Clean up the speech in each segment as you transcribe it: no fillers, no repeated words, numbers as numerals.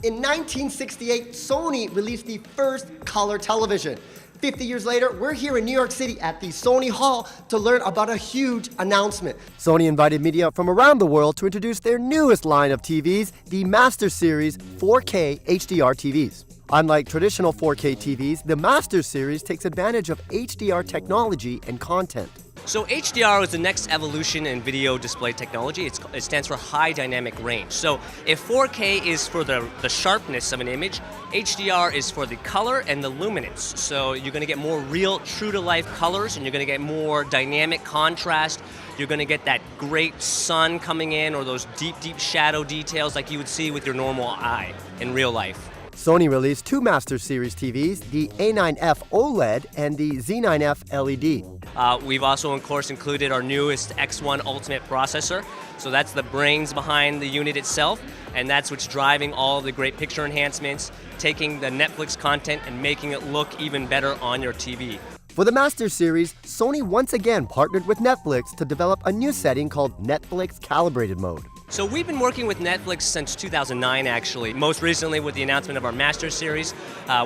In 1968, Sony released the first color television. 50 years later, we're here in New York City at the Sony Hall to learn about a huge announcement. Sony invited media from around the world to introduce their newest line of TVs, the Master Series 4K HDR TVs. Unlike traditional 4K TVs, the Master Series takes advantage of HDR technology and content. So HDR is the next evolution in video display technology. It stands for high dynamic range. So if 4K is for the sharpness of an image, HDR is for the color and the luminance. So you're going to get more real, true-to-life colors, and you're going to get more dynamic contrast. You're going to get that great sun coming in, or those deep, deep shadow details like you would see with your normal eye in real life. Sony released two Master Series TVs, the A9F OLED and the Z9F LED. We've also, of course, included our newest X1 Ultimate processor. So that's the brains behind the unit itself, and that's what's driving all the great picture enhancements, taking the Netflix content and making it look even better on your TV. For the Master Series, Sony once again partnered with Netflix to develop a new setting called Netflix Calibrated Mode. So we've been working with Netflix since 2009, actually. Most recently with the announcement of our Master Series,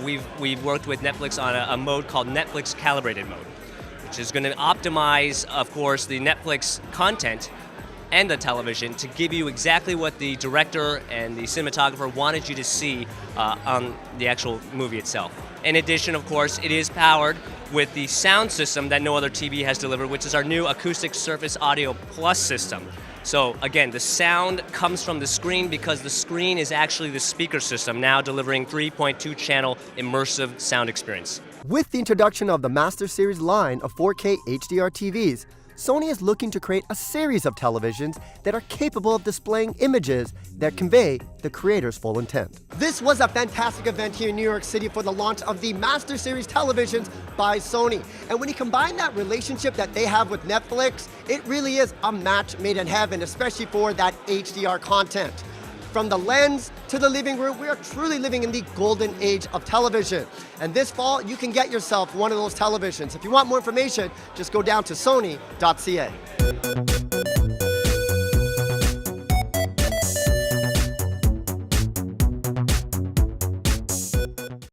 we've worked with Netflix on a mode called Netflix Calibrated Mode, which is going to optimize, of course, the Netflix content and the television to give you exactly what the director and the cinematographer wanted you to see on the actual movie itself. In addition, of course, it is powered with the sound system that no other TV has delivered, which is our new Acoustic Surface Audio Plus system. So again, the sound comes from the screen because the screen is actually the speaker system, now delivering 3.2 channel immersive sound experience. With the introduction of the Master Series line of 4K HDR TVs, Sony is looking to create a series of televisions that are capable of displaying images that convey the creator's full intent. This was a fantastic event here in New York City for the launch of the Master Series televisions by Sony. And when you combine that relationship that they have with Netflix, it really is a match made in heaven, especially for that HDR content. From the lens to the living room, we are truly living in the golden age of television. And this fall, you can get yourself one of those televisions. If you want more information, just go down to sony.ca.